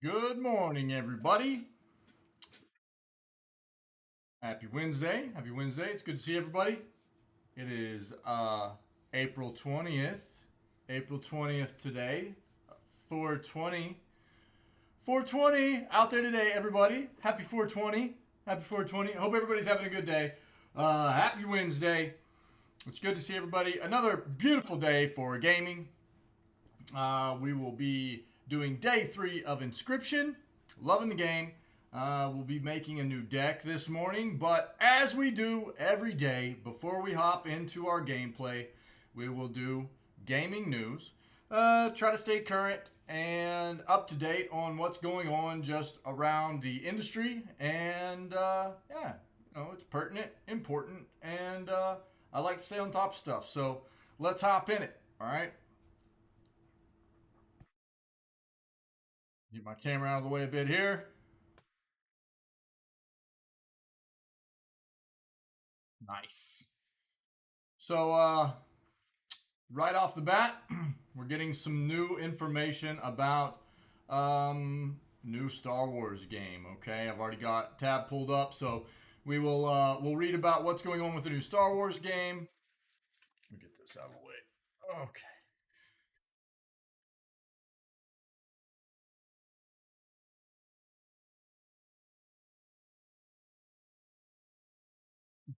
Good morning, everybody. Happy Wednesday. Happy Wednesday. It's good to see everybody. It is April 20th. April 20th today. 420. 420 out there today, everybody. Happy 420. Happy 420. Hope everybody's having a good day. Happy Wednesday. It's good to see everybody. Another beautiful day for gaming. We will be doing day 3 of Inscription. Loving the game. We'll be making a new deck this morning, but as we do every day, before we hop into our gameplay, we will do gaming news. Try to stay current and up to date on what's going on just around the industry, and it's pertinent, important, and I like to stay on top of stuff. So let's hop in it. All right. Get my camera out of the way a bit here. Nice. So, right off the bat, we're getting some new information about new Star Wars game. Okay, I've already got tab pulled up, so we'll read about what's going on with the new Star Wars game. Let me get this out of the way. Okay.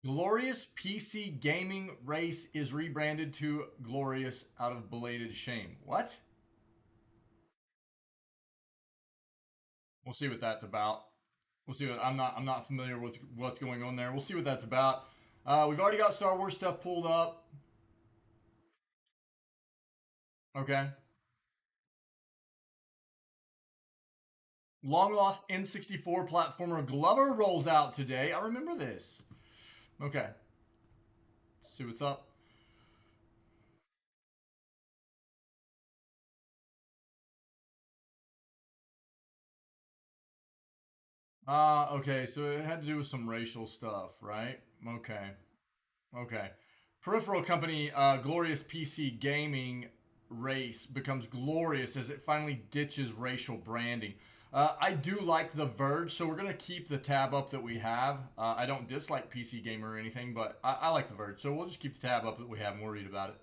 Glorious PC gaming race is rebranded to Glorious out of belated shame. What? We'll see what that's about. We'll see what I'm not familiar with what's going on there. We'll see what that's about. We've already got Star Wars stuff pulled up. Okay. Long lost N64 platformer Glover rolls out today. I remember this. Okay. Let's see what's up. Okay, so it had to do with some racial stuff, right? Okay. Okay. Peripheral company Glorious PC Gaming race becomes glorious as it finally ditches racial branding. I do like The Verge, so we're going to keep the tab up that we have. I don't dislike PC Gamer or anything, but I like The Verge, so we'll just keep the tab up that we have and we'll read about it.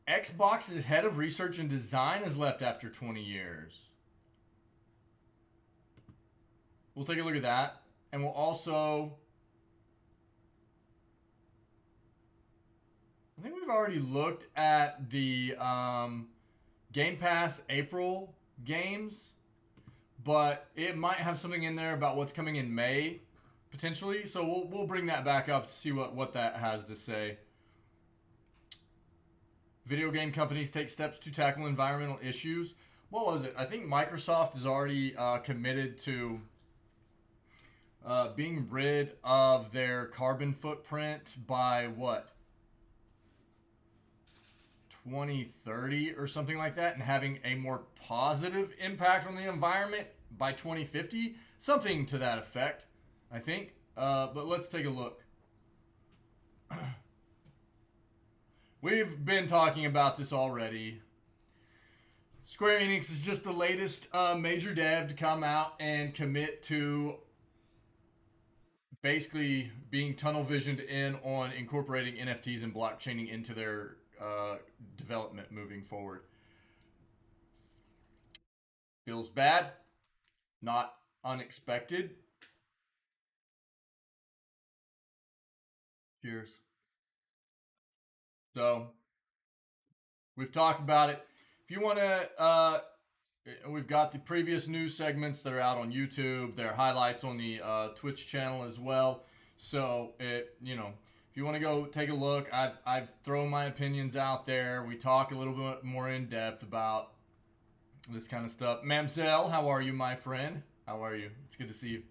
Xbox's head of research and design has left after 20 years. We'll take a look at that. And we'll also. I think we've already looked at the Game Pass April games, but it might have something in there about what's coming in May, potentially. So we'll bring that back up to see what that has to say. Video game companies take steps to tackle environmental issues. What was it? I think Microsoft is already committed to being rid of their carbon footprint by what? 2030 or something like that, and having a more positive impact on the environment by 2050. Something to that effect, I think. But let's take a look. We've been talking about this already. Square Enix is just the latest major dev to come out and commit to basically being tunnel visioned in on incorporating NFTs and blockchaining into their development moving forward. Feels bad, not unexpected. Cheers. So, we've talked about it. If you want to, we've got the previous news segments that are out on YouTube. There are highlights on the Twitch channel as well. So, if you want to go take a look, I've thrown my opinions out there. We talk a little bit more in depth about this kind of stuff. Mamselle, how are you, my friend? How are you? It's good to see you.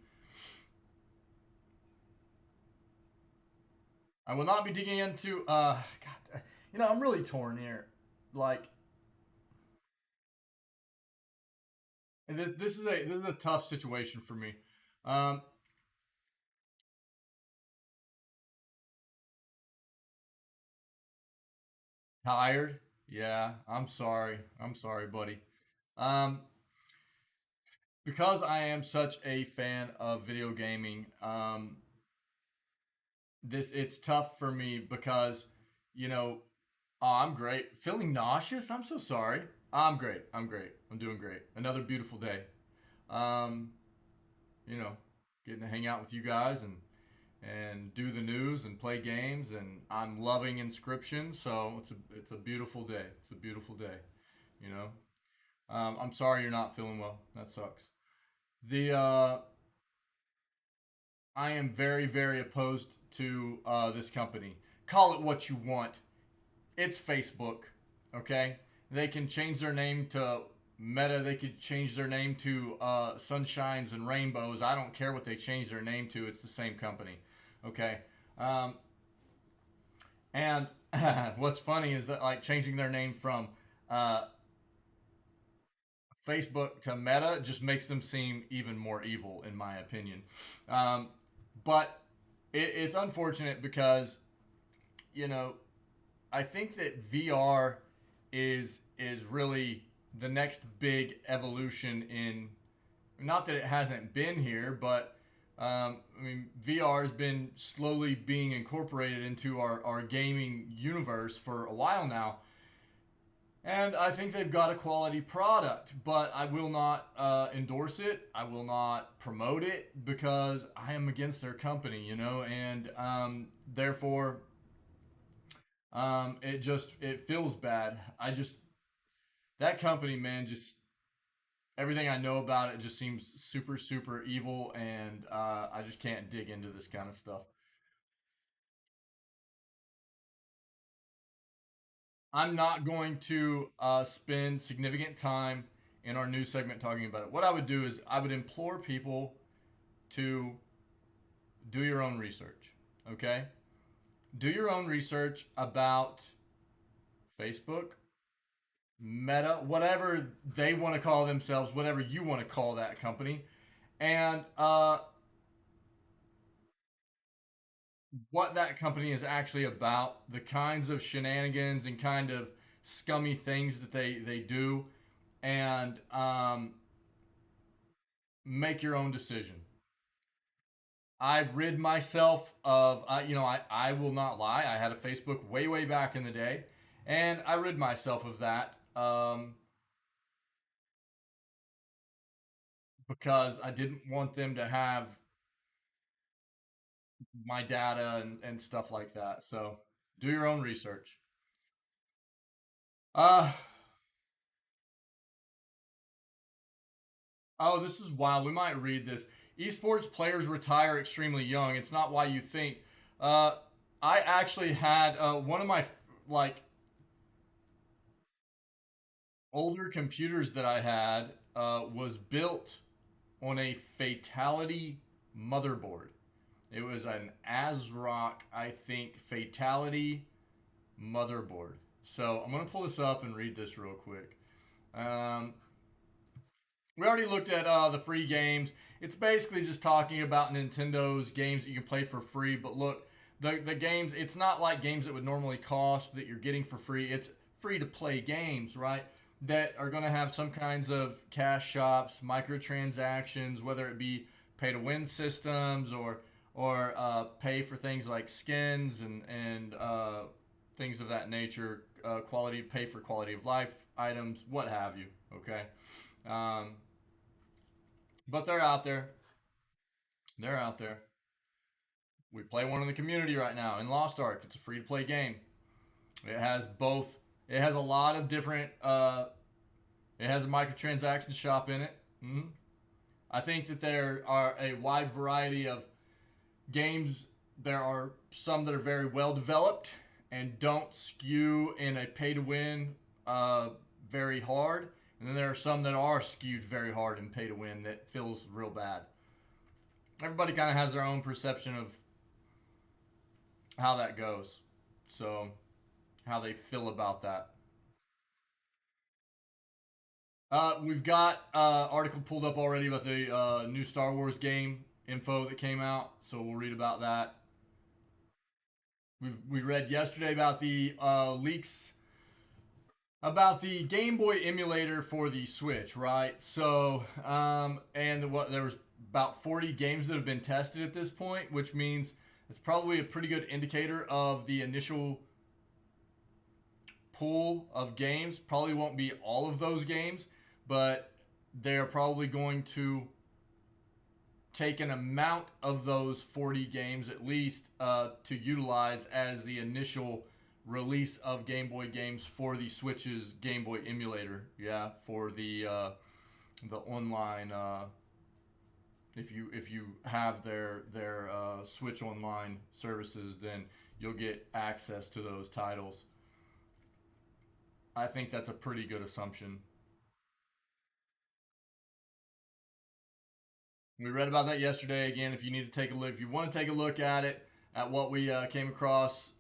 I will not be digging into. God, I'm really torn here. Like, this is a tough situation for me. Um, Tired? Yeah, I'm sorry. I'm sorry, buddy. Um, because I am such a fan of video gaming, this it's tough for me because, you know, oh, I'm great. Feeling nauseous? I'm so sorry. I'm great. I'm great. I'm doing great. Another beautiful day. Um, you know, getting to hang out with you guys and do the news and play games, and I'm loving Inscription, so it's a beautiful day. It's a beautiful day. You know. I'm sorry you're not feeling well. That sucks. The I am very very opposed to this company. Call it what you want. It's Facebook. Okay, they can change their name to Meta. They could change their name to Sunshines and Rainbows. I don't care what they change their name to. It's the same company. Okay. Um, and what's funny is that like changing their name from uh, Facebook to Meta just makes them seem even more evil, in my opinion. Um, but it's unfortunate because you know I think that VR is really the next big evolution in. Not that it hasn't been here, but I mean VR has been slowly being incorporated into our gaming universe for a while now. And I think they've got a quality product, but I will not endorse it. I will not promote it because I am against their company, and therefore it feels bad. That company, man, just everything I know about it just seems super super evil, and I just can't dig into this kind of stuff. I'm not going to spend significant time in our news segment talking about it. What I would do is I would implore people to do your own research. Okay? Do your own research about Facebook, Meta, whatever they want to call themselves, whatever you want to call that company, and what that company is actually about, the kinds of shenanigans and kind of scummy things that they do, and make your own decision. I rid myself of, I will not lie. I had a Facebook way, way back in the day, and I rid myself of that because I didn't want them to have my data and stuff like that. So do your own research. Uh, oh, this is wild. We might read this. Esports players retire extremely young. It's not why you think. Uh, I actually had one of my like older computers that I had was built on a fatality motherboard. It was an ASRock, I think, fatality motherboard. So I'm gonna pull this up and read this real quick. Um, we already looked at the free games. It's basically just talking about Nintendo's games that you can play for free. But look, the games, it's not like games that would normally cost that you're getting for free. It's free to play games, right? That are going to have some kinds of cash shops, microtransactions, whether it be pay to win systems or pay for things like skins and things of that nature, quality pay for quality of life items, what have you. Okay, um, but they're out there. They're out there. We play one in the community right now in Lost Ark. It's a free to play game. It has both. It has a lot of different. It has a microtransaction shop in it. I think that there are a wide variety of games. There are some that are very well developed and don't skew in a pay to win very hard. And then there are some that are skewed very hard in pay to win that feels real bad. Everybody kind of has their own perception of how that goes. So, how they feel about that. We've got article pulled up already about the new Star Wars game info that came out, so we'll read about that. We read yesterday about the leaks about the Game Boy emulator for the Switch, right? So, and what there was about 40 games that have been tested at this point, which means it's probably a pretty good indicator of the initial pool of games. Probably won't be all of those games, but they're probably going to take an amount of those 40 games at least to utilize as the initial release of Game Boy games for the Switch's Game Boy emulator. Yeah, for the online. If you have their Switch Online services, then you'll get access to those titles. I think that's a pretty good assumption. We read about that yesterday. Again, if you need to take a look, if you want to take a look at it, at what we came across,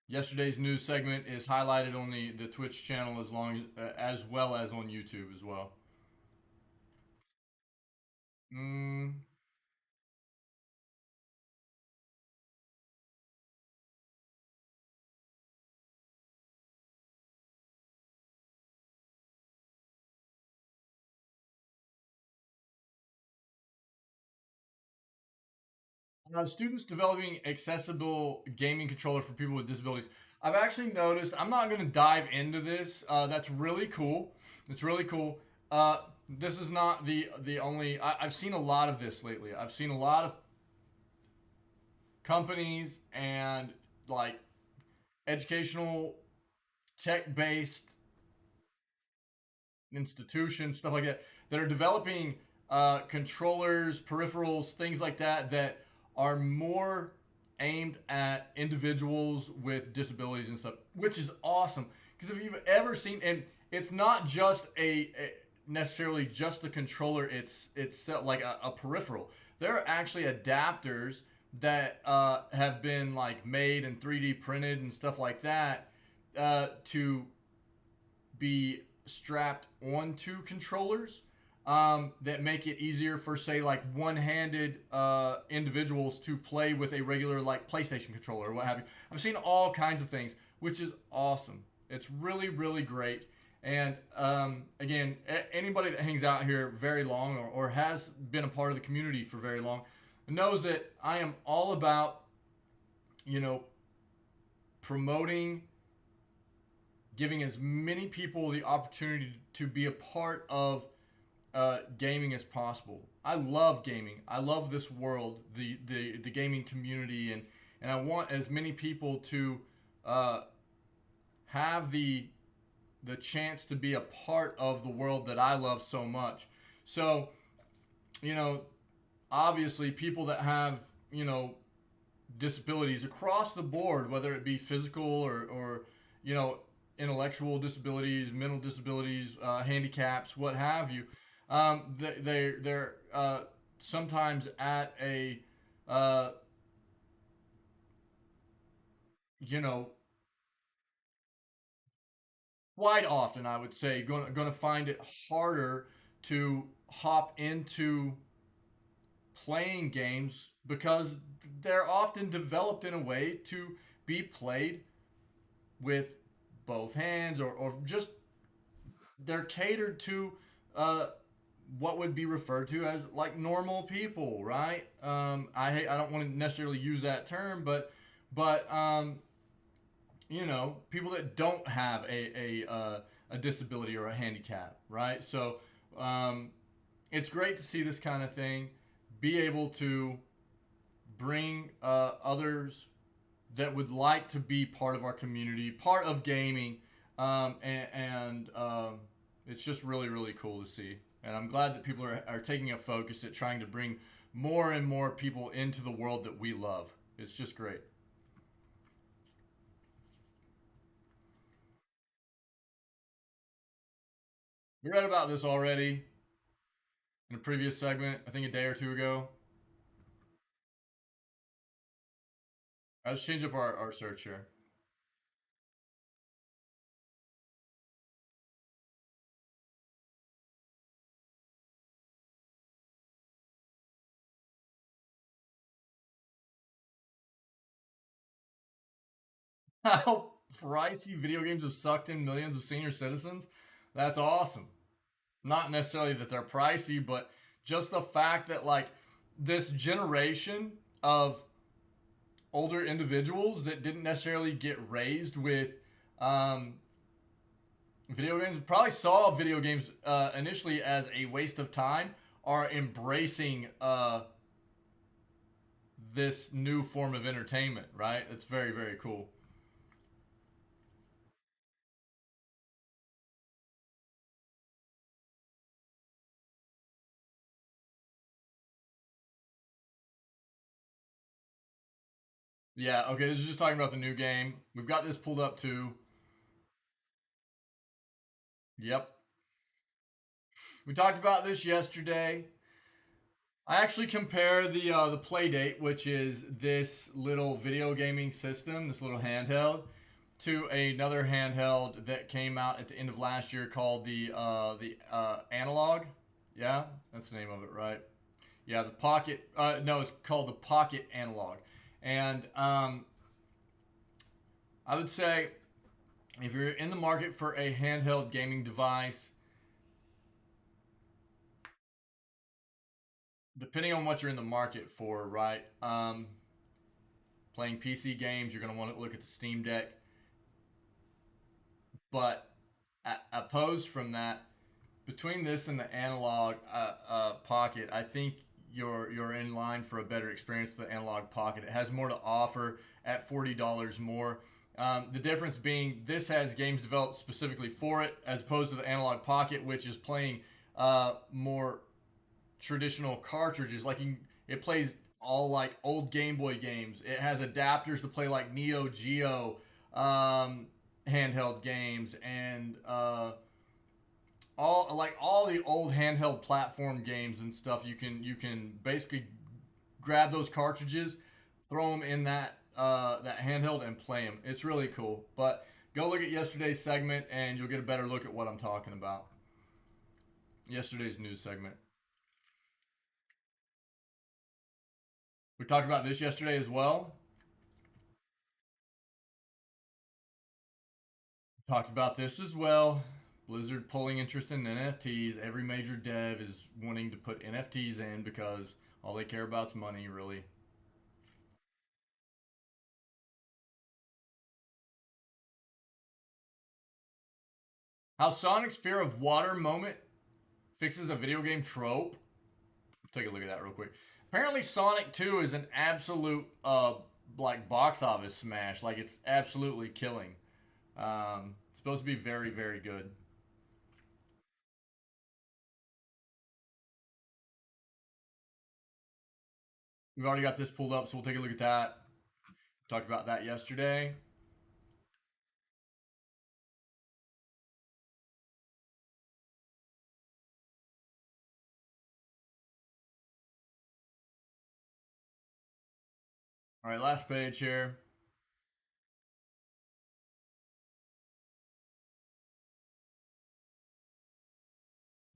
yesterday's news segment is highlighted on the Twitch channel as well as on YouTube as well. Mm, Students developing accessible gaming controller for people with disabilities. I've actually noticed. I'm not going to dive into this. That's really cool. It's really cool. This is not the only. I've seen a lot of this lately. I've seen a lot of companies and like educational tech based institutions, stuff like that, that are developing controllers, peripherals, things like that, that are more aimed at individuals with disabilities and stuff, which is awesome. Because if you've ever seen, and it's not just necessarily just the controller, it's like a peripheral. There are actually adapters that have been like made and 3D printed and stuff like that to be strapped onto controllers that make it easier for, say, like one-handed individuals to play with a regular like PlayStation controller or what have you. I've seen all kinds of things, which is awesome. It's really, really great. And again, anybody that hangs out here very long or has been a part of the community for very long knows that I am all about, you know, promoting giving as many people the opportunity to be a part of gaming as possible. I love gaming. I love this world, the gaming community, and I want as many people to uh, have the chance to be a part of the world that I love so much. So, you know, obviously, people that have disabilities across the board, whether it be physical or you know intellectual disabilities, mental disabilities, handicaps, what have you. They're sometimes at a uh, you know quite often I would say going to find it harder to hop into playing games because they're often developed in a way to be played with both hands or just they're catered to uh, what would be referred to as like normal people, right? I don't want to necessarily use that term, but people that don't have a disability or a handicap, right? So um, it's great to see this kind of thing be able to bring others that would like to be part of our community, part of gaming, and it's just really, really cool to see. And I'm glad that people are taking a focus at trying to bring more and more people into the world that we love. It's just great. We read about this already in a previous segment, I think a day or two ago. Let's change up our search here. pricey video games have sucked in millions of senior citizens. That's awesome. Not necessarily that they're pricey, but just the fact that like this generation of older individuals that didn't necessarily get raised with um, video games, probably saw video games initially as a waste of time, are embracing this new form of entertainment, right? It's very, very cool. Yeah, okay, this is just talking about the new game. We've got this pulled up too. Yep. We talked about this yesterday. I actually compare the Playdate, which is this little video gaming system, this little handheld, to another handheld that came out at the end of last year called the Analog. Yeah, that's the name of it, right? Yeah, the Pocket. No, it's called the Pocket Analog, and I would say if you're in the market for a handheld gaming device, depending on what you're in the market for, right? Playing PC games, you're going to want to look at the Steam Deck. But opposed from that, between this and the analog Pocket, I think you're in line for a better experience with the analog Pocket. It has more to offer at $40 more. The difference being this has games developed specifically for it, as opposed to the analog Pocket, which is playing more traditional cartridges. Like it plays all like old Game Boy games. It has adapters to play like Neo Geo handheld games and all the old handheld platform games and stuff. You can basically grab those cartridges, throw them in that handheld and play them. It's really cool. But go look at yesterday's segment and you'll get a better look at what I'm talking about. Yesterday's news segment. We talked about this yesterday as well. Talked about this as well. Blizzard pulling interest in NFTs. Every major dev is wanting to put NFTs in because all they care about is money, really. How Sonic's fear of water moment fixes a video game trope. Take a look at that real quick. Apparently, Sonic 2 is an absolute like box office smash. Like it's absolutely killing. It's supposed to be very, very good. We've already got this pulled up, so we'll take a look at that. Talked about that yesterday. All right, last page here.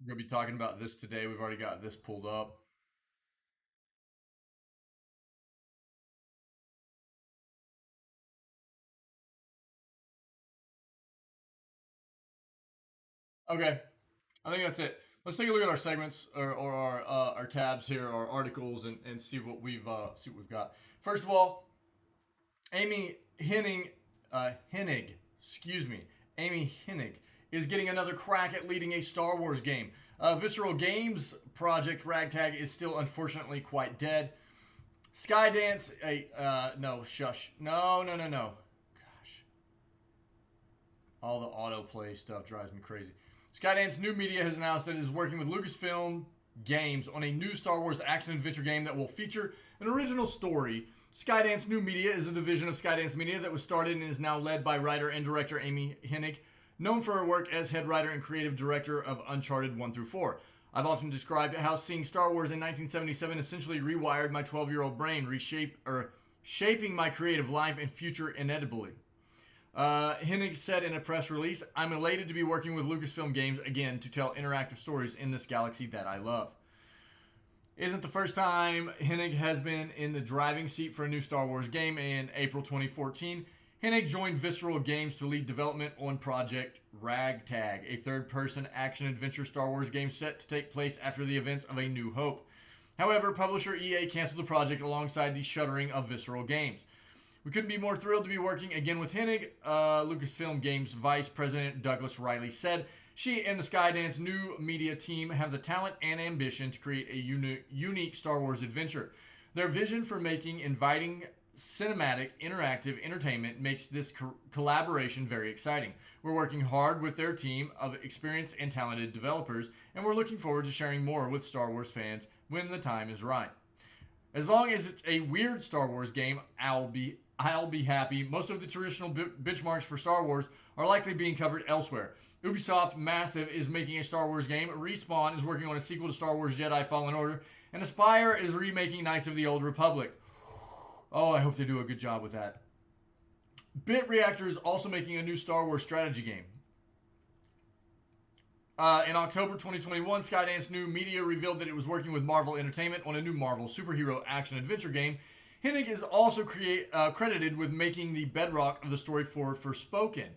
We're gonna be talking about this today. We've already got this pulled up. Okay, I think that's it. Let's take a look at our segments or our tabs here, our articles, and see what we've got. First of all, Amy Hennig, excuse me, Amy Hennig is getting another crack at leading a Star Wars game. Visceral Games project Ragtag is still unfortunately quite dead. Skydance, no, shush, no. Gosh, all the autoplay stuff drives me crazy. Skydance New Media has announced that it is working with Lucasfilm Games on a new Star Wars action adventure game that will feature an original story. Skydance New Media is a division of Skydance Media that was started and is now led by writer and director Amy Hennig, known for her work as head writer and creative director of Uncharted 1 through 4. I've often described how seeing Star Wars in 1977 essentially rewired my 12-year-old brain, shaping my creative life and future inevitably. Hennig said in a press release, I'm elated to be working with Lucasfilm Games again to tell interactive stories in this galaxy that I love. Isn't the first time Hennig has been in the driving seat for a new Star Wars game. In April 2014, Hennig joined Visceral Games to lead development on Project Ragtag, a third person action adventure Star Wars game set to take place after the events of A New Hope. However, publisher EA canceled the project alongside the shuttering of Visceral Games. We couldn't be more thrilled to be working again with Hennig, Lucasfilm Games Vice President Douglas Riley said. She and the Skydance new media team have the talent and ambition to create a unique Star Wars adventure. Their vision for making inviting cinematic, interactive entertainment makes this collaboration very exciting. We're working hard with their team of experienced and talented developers, and we're looking forward to sharing more with Star Wars fans when the time is right. As long as it's a weird Star Wars game, I'll be happy. Most of the traditional benchmarks for Star Wars are likely being covered elsewhere. Ubisoft Massive is making a Star Wars game. Respawn is working on a sequel to Star Wars Jedi Fallen Order, and Aspire is remaking Knights of the Old Republic. Oh, I hope they do a good job with that. Bit Reactor is also making a new Star Wars strategy game. In October 2021, Skydance New Media revealed that it was working with Marvel Entertainment on a new Marvel superhero action adventure game. Hennig is also credited with making the bedrock of the story for Forspoken,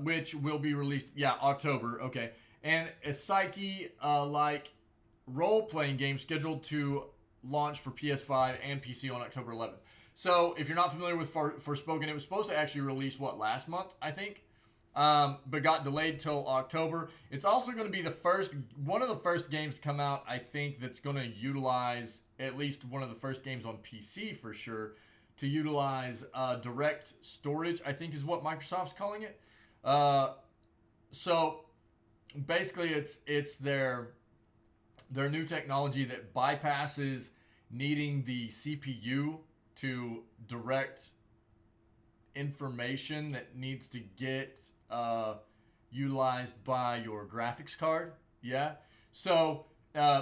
which will be released, October, okay. And a Psyche-like role-playing game scheduled to launch for PS5 and PC on October 11th. So, if you're not familiar with Forspoken, it was supposed to actually release, last month, I think? But got delayed till October. It's also going to be one of the first games to come out, I think, that's going to utilize, at least one of the first games on PC for sure, to utilize direct storage, I think is what Microsoft's calling it. So basically, it's their new technology that bypasses needing the CPU to direct information that needs to get utilized by your graphics card. Yeah. So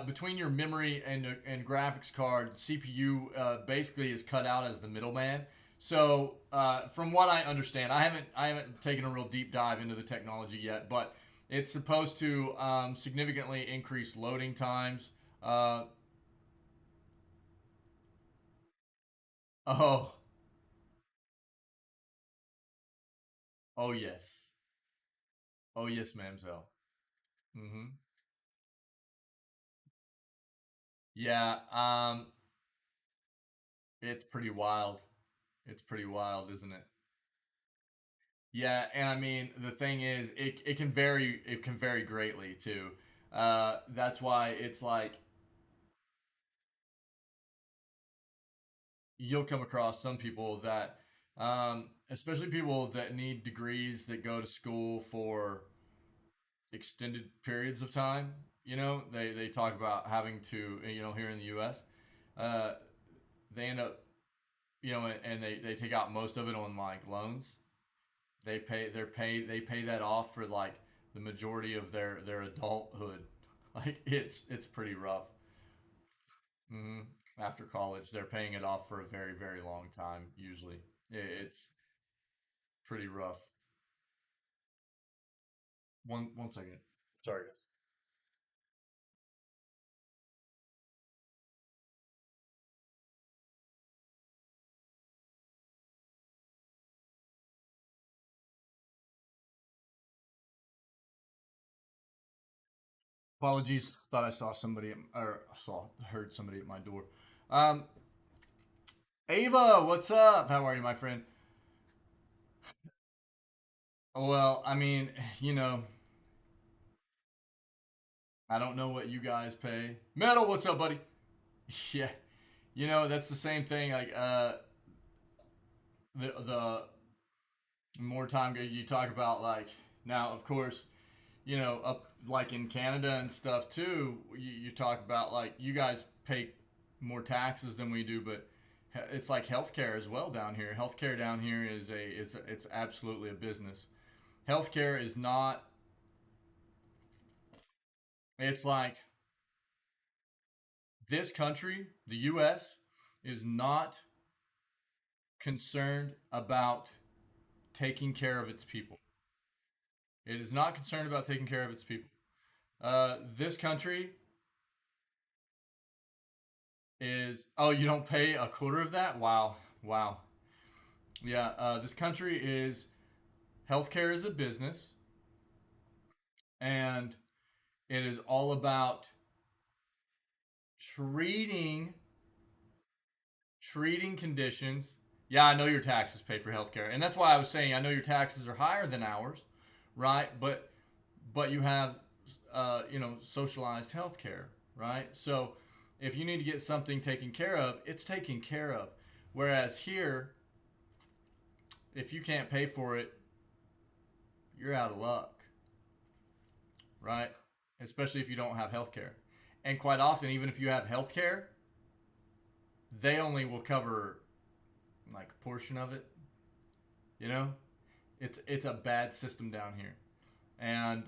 between your memory and graphics card, CPU basically is cut out as the middleman. So from what I understand, I haven't taken a real deep dive into the technology yet, but it's supposed to significantly increase loading times. Oh, oh yes, oh yes, mamselle. Mm-hmm. Yeah, it's pretty wild. It's pretty wild, isn't it? Yeah, and I mean the thing is, it can vary greatly too. That's why it's like you'll come across some people that, especially people that need degrees that go to school for extended periods of time. They talk about having to, here in the U.S. Uh, they end up, and they take out most of it on like loans. They pay that off for like the majority of their adulthood. Like it's pretty rough. hmm After college, they're paying it off for a very very long time. Usually, it's pretty rough. One second. Sorry. Apologies. Thought I saw somebody or heard somebody at my door. Um, Ava, what's up? How are you, my friend? Well, I mean, you know, I don't know what you guys pay. Metal, what's up, buddy? Yeah, that's the same thing. Like, the more time you talk about, like, now, of course, up like in Canada and stuff too. You talk about like you guys pay more taxes than we do, but it's like healthcare as well down here. Healthcare down here is it's absolutely a business. Healthcare is not. It's like this country, the U.S., is not concerned about taking care of its people. It is not concerned about taking care of its people. This country is. Oh, you don't pay a quarter of that? Wow, wow. Yeah, this country is healthcare is a business, and it is all about treating treating conditions. Yeah, I know your taxes pay for healthcare, and that's why I was saying I know your taxes are higher than ours, right? But you have socialized healthcare, right? So if you need to get something taken care of, it's taken care of. Whereas here, if you can't pay for it, you're out of luck, right? Especially if you don't have healthcare. And quite often, even if you have healthcare, they only will cover like a portion of it. You know, it's a bad system down here. And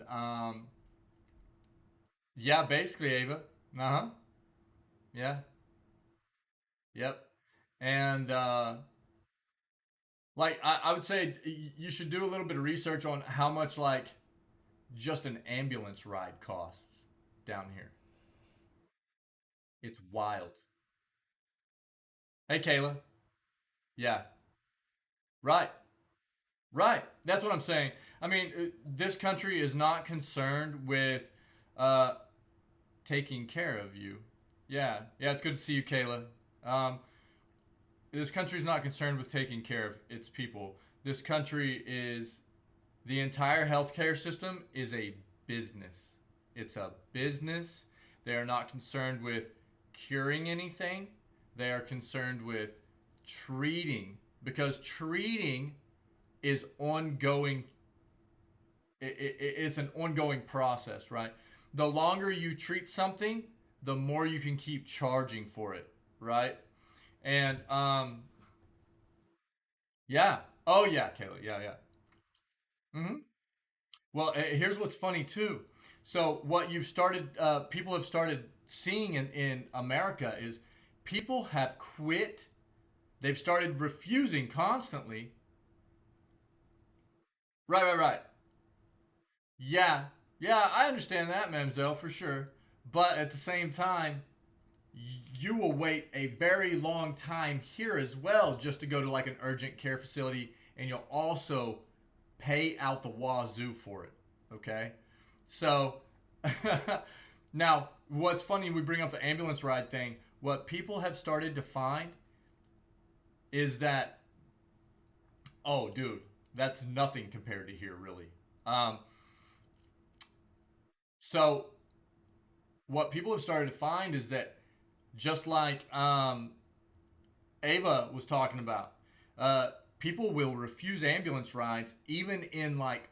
yeah, basically, Ava. Uh huh. Yeah. Yep. And like I would say, you should do a little bit of research on how much like just an ambulance ride costs down here. It's wild. Hey, Kayla. Yeah. Right. Right. That's what I'm saying. I mean, this country is not concerned with uh, taking care of you. Yeah. Yeah. It's good to see you, Kayla. Um, this country is not concerned with taking care of its people. This country is the entire healthcare system is a business. It's a business. They are not concerned with curing anything. They are concerned with treating because treating is ongoing. It's an ongoing process, right? The longer you treat something, the more you can keep charging for it, right? And yeah. Oh yeah, Kayla. Yeah, yeah. Mm-hmm. Well, here's what's funny too. So what people have started seeing in America is people have quit. They've started refusing constantly. Right, right, right. Yeah, yeah, I understand that, Mamselle, for sure. But at the same time, you will wait a very long time here as well just to go to like an urgent care facility, and you'll also pay out the wazoo for it. Okay, so now what's funny? We bring up the ambulance ride thing. What people have started to find is that, oh, dude, that's nothing compared to here, really. Um, so what people have started to find is that just like Ava was talking about, uh, people will refuse ambulance rides even in like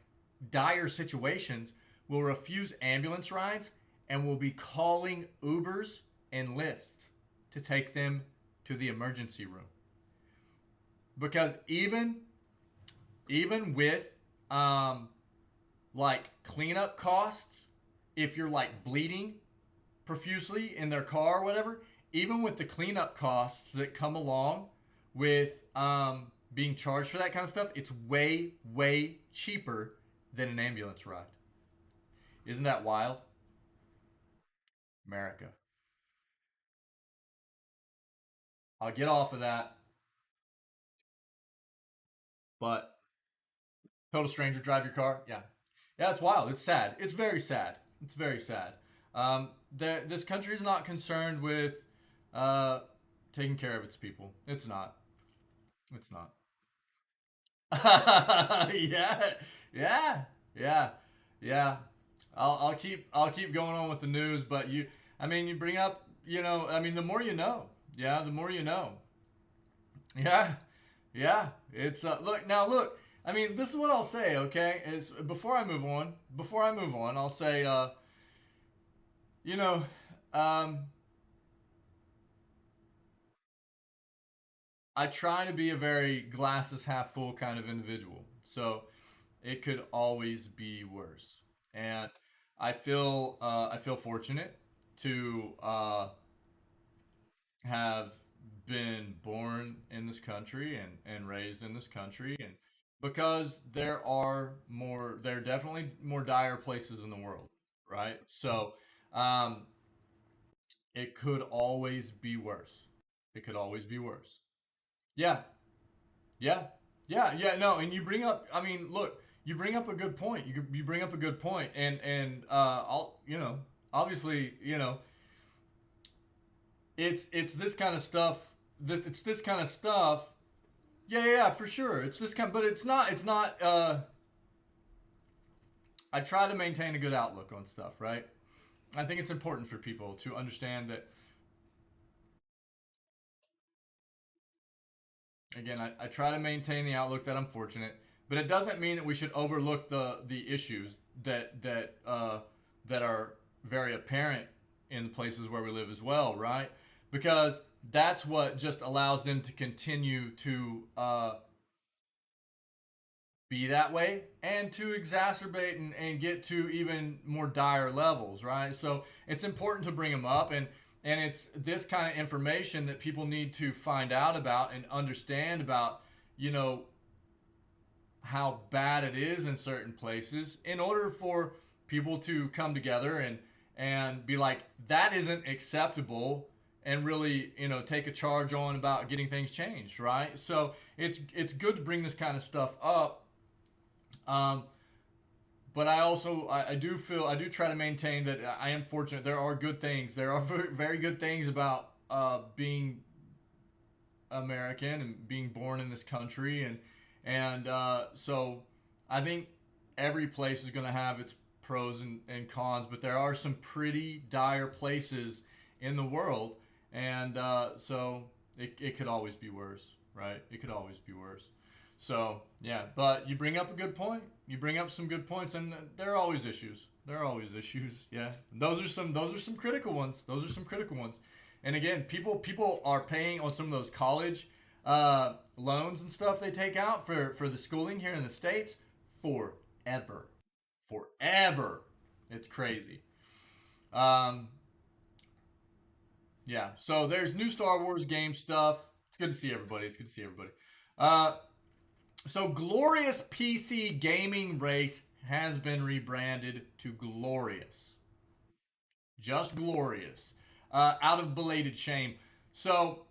dire situations. Will refuse ambulance rides and will be calling Ubers and Lyfts to take them to the emergency room because even with like cleanup costs, if you're like bleeding profusely in their car or whatever, even with the cleanup costs that come along with being charged for that kind of stuff, it's way, way cheaper than an ambulance ride. Isn't that wild? America. I'll get off of that, but total stranger drive your car? Yeah. Yeah, it's wild. It's sad. It's very sad. It's very sad. This country is not concerned with uh, taking care of its people. It's not. It's not. Yeah, yeah, yeah, yeah. I'll keep going on with the news, but I mean, you bring up, I mean, the more you know. Yeah, the more you know. Yeah, yeah. It's look now. Look, I mean, this is what I'll say. Okay, is before I move on. Before I move on, I'll say, you know, um, I try to be a very glasses half full kind of individual. So it could always be worse. And I feel fortunate to have been born in this country and raised in this country, and because there are definitely more dire places in the world, right? So um, it could always be worse. It could always be worse. Yeah, yeah. Yeah, yeah, no, and you bring up. I mean, look, you bring up a good point. You bring up a good point, and I'll obviously it's this kind of stuff. It's this kind of stuff. Yeah, yeah, yeah, for sure. It's this kind, but it's not. I try to maintain a good outlook on stuff, right? I think it's important for people to understand that. Again, I try to maintain the outlook that I'm fortunate, but it doesn't mean that we should overlook the issues that are very apparent in the places where we live as well, right? Because that's what just allows them to continue to be that way and to exacerbate and get to even more dire levels, right? So it's important to bring them up, and it's this kind of information that people need to find out about and understand about, you know, how bad it is in certain places in order for people to come together and be like, that isn't acceptable, and really, take a charge on about getting things changed, right? So it's good to bring this kind of stuff up. um, but I also I do feel I do try to maintain that I am fortunate. There are good things. There are very, very good things about being American and being born in this country, and so I think every place is going to have its pros and cons, but there are some pretty dire places in the world, and so it could always be worse, right? It could always be worse. So yeah, but you bring up a good point. You bring up some good points, and there are always issues. There are always issues. Yeah, those are some critical ones. Those are some critical ones. And again, people are paying on some of those college loans and stuff they take out for the schooling here in the states forever, forever. It's crazy. Um, yeah. So there's new Star Wars game stuff. It's good to see everybody. It's good to see everybody. Uh, So, Glorious PC Gaming Race has been rebranded to Glorious. Just Glorious. Out of belated shame. So,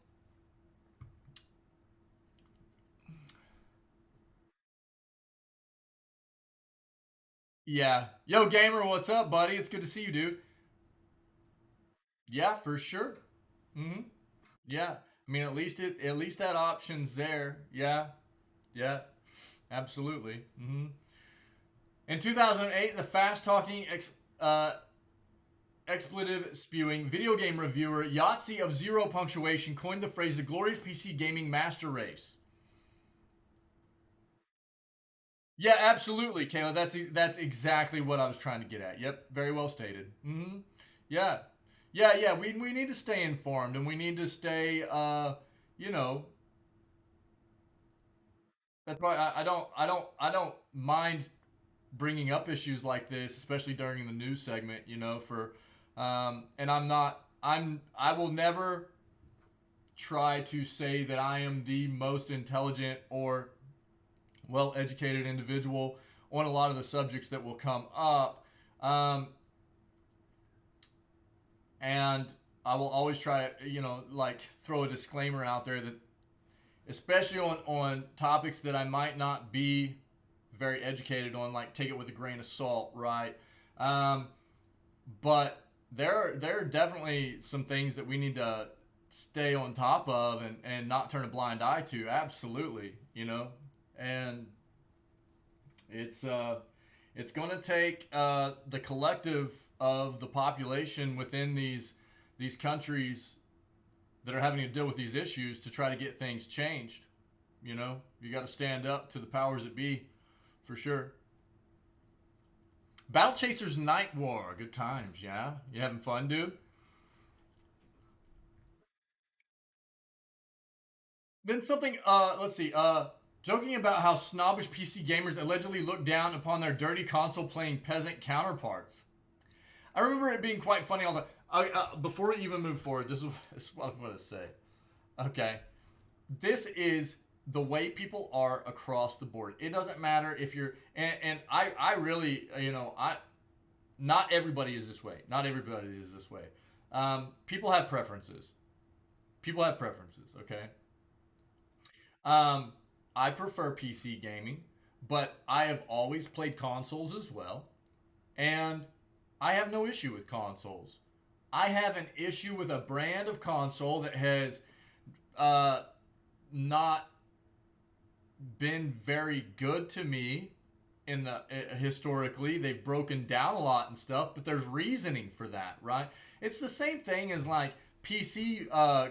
yeah. Yo, Gamer, what's up, buddy? It's good to see you, dude. Yeah, for sure. Hmm. Yeah. I mean, at least that option's there. Yeah. Yeah. Absolutely. In 2008, the fast talking expletive spewing video game reviewer Yahtzee of Zero Punctuation coined the phrase the glorious PC gaming master race. Yeah, absolutely, Kayla. That's exactly what I was trying to get at. Yep, very well stated. Yeah, yeah, yeah. We need to stay informed, and we need to stay. You know, that's why I don't mind bringing up issues like this, especially during the news segment. And I will never try to say that I am the most intelligent or well educated individual on a lot of the subjects that will come up. Um, and I will always try, like throw a disclaimer out there that, especially on topics that I might not be very educated on, like take it with a grain of salt, right? Um, but there are definitely some things that we need to stay on top of and not turn a blind eye to. Absolutely, and it's it's going to take the collective of the population within these countries that are having to deal with these issues to try to get things changed. You got to stand up to the powers that be, for sure. Battle Chasers Night War, good times, yeah. You having fun, dude? Then something. Let's see. Joking about how snobbish PC gamers allegedly look down upon their dirty console playing peasant counterparts. I remember it being quite funny. All the before we even move forward, this is what I'm going to say. Okay, this is the way people are across the board. It doesn't matter if you're, and I really, I not everybody is this way. Not everybody is this way. People have preferences. People have preferences. Okay. I prefer PC gaming, but I have always played consoles as well. And I have no issue with consoles. I have an issue with a brand of console that has uh, not been very good to me in the historically. They've broken down a lot and stuff, but there's reasoning for that, right? It's the same thing as like PC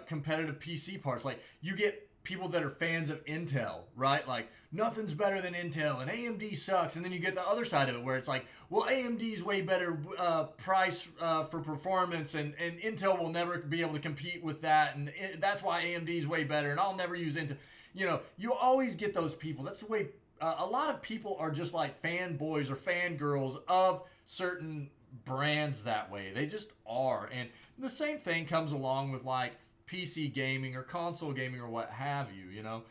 competitive PC parts. Like you get people that are fans of Intel, right? Like nothing's better than Intel and AMD sucks. And then you get the other side of it where it's like, well, AMD's way better price for performance, and Intel will never be able to compete with that. And that's why AMD's way better, and I'll never use Intel. You know, you always get those people. That's the way a lot of people are just like fanboys or fangirls of certain brands that way. They just are. And the same thing comes along with like PC gaming or console gaming or what have you, you know.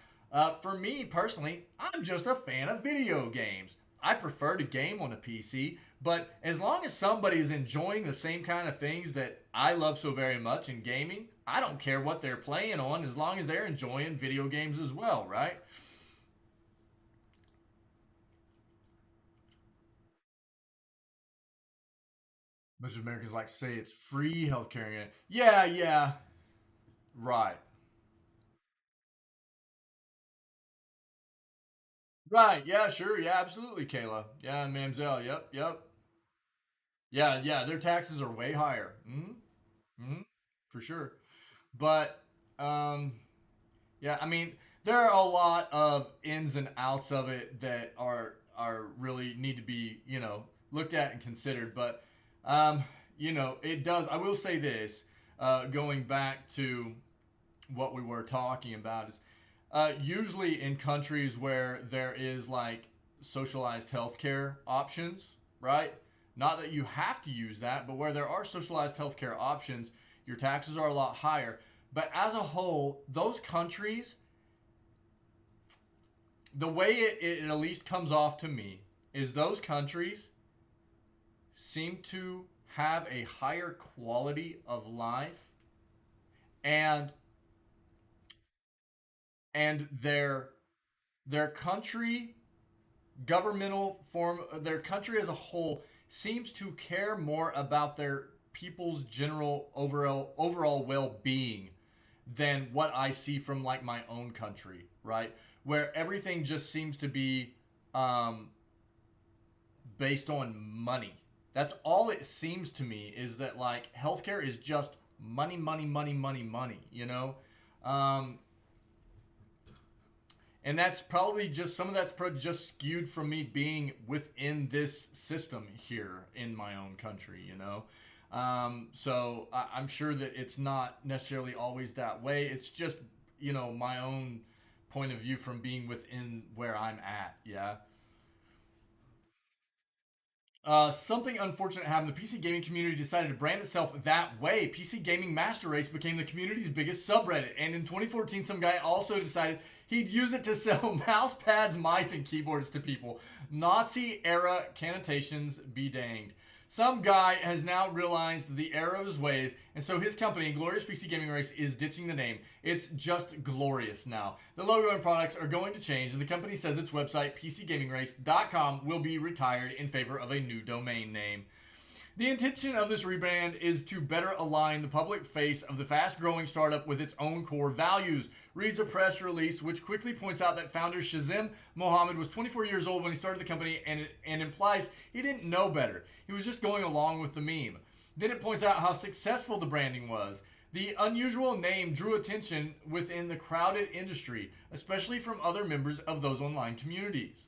For me personally, I'm just a fan of video games. I prefer to game on a PC, but as long as somebody is enjoying the same kind of things that I love so very much in gaming, I don't care what they're playing on as long as they're enjoying video games as well, right? Mr. Americans like to say it's free healthcare. Yeah, yeah, right. Right, yeah, sure, yeah, absolutely, Kayla. Yeah, Mamzelle, yep, yep. Yeah, yeah, their taxes are way higher. Mm-hmm, for sure. But, um, yeah, I mean, there are a lot of ins and outs of it that are really need to be, you know, looked at and considered. But, um, you know, it does. I will say this, going back to what we were talking about is usually in countries where there is like socialized healthcare options, right? Not that you have to use that, but where there are socialized healthcare options, your taxes are a lot higher. But as a whole, those countries, the way it at least comes off to me is those countries seem to have a higher quality of life, and and their country governmental form, their country as a whole seems to care more about their people's general overall well-being than what I see from like my own country, right? Where everything just seems to be um, based on money. That's all it seems to me, is that like healthcare is just money, money, money, money, money. You know, um, and that's probably just some of that's just skewed from me being within this system here in my own country, you know. So I'm sure that it's not necessarily always that way. It's just, you know, my own point of view from being within where I'm at. Yeah. Something unfortunate happened. The PC gaming community decided to brand itself that way. PC Gaming Master Race became the community's biggest subreddit. And in 2014, some guy also decided he'd use it to sell mouse pads, mice, and keyboards to people. Nazi era connotations be danged. Some guy has now realized the error of his ways, and so his company, Glorious PC Gaming Race, is ditching the name. It's just glorious now. The logo and products are going to change, and the company says its website, PCGamingRace.com, will be retired in favor of a new domain name. The intention of this rebrand is to better align the public face of the fast growing startup with its own core values, reads a press release which quickly points out that founder Shazim Mohammed was 24 years old when he started the company, and implies he didn't know better. He was just going along with the meme. Then it points out how successful the branding was. The unusual name drew attention within the crowded industry, especially from other members of those online communities.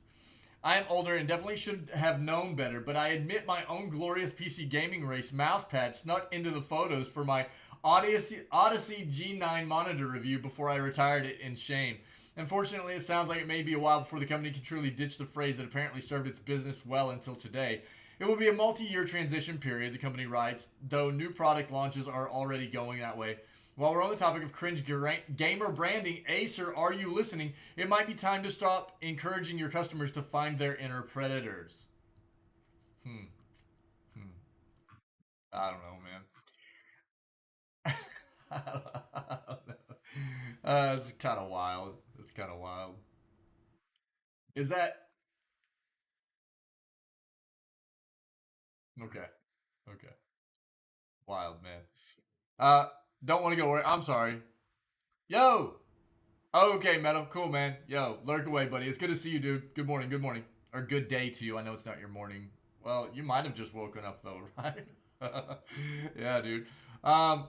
I am older and definitely should have known better, but I admit my own glorious PC gaming race mousepad snuck into the photos for my Odyssey G9 monitor review before I retired it in shame. Unfortunately, it sounds like it may be a while before the company can truly ditch the phrase that apparently served its business well until today. It will be a multi-year transition period, the company writes, though new product launches are already going that way. While we're on the topic of cringe gamer branding, Acer, are you listening? It might be time to stop encouraging your customers to find their inner predators. Hmm. Hmm. I don't know, man. I don't know. It's kind of wild. It's kind of wild. Is that okay? Okay, wild man. Uh, don't want to go work. I'm sorry. Yo. Okay, Metal. Cool, man. Yo, lurk away, buddy. It's good to see you, dude. Good morning. Good morning. Or good day to you. I know it's not your morning. Well, you might have just woken up though, right? Yeah, dude. Um.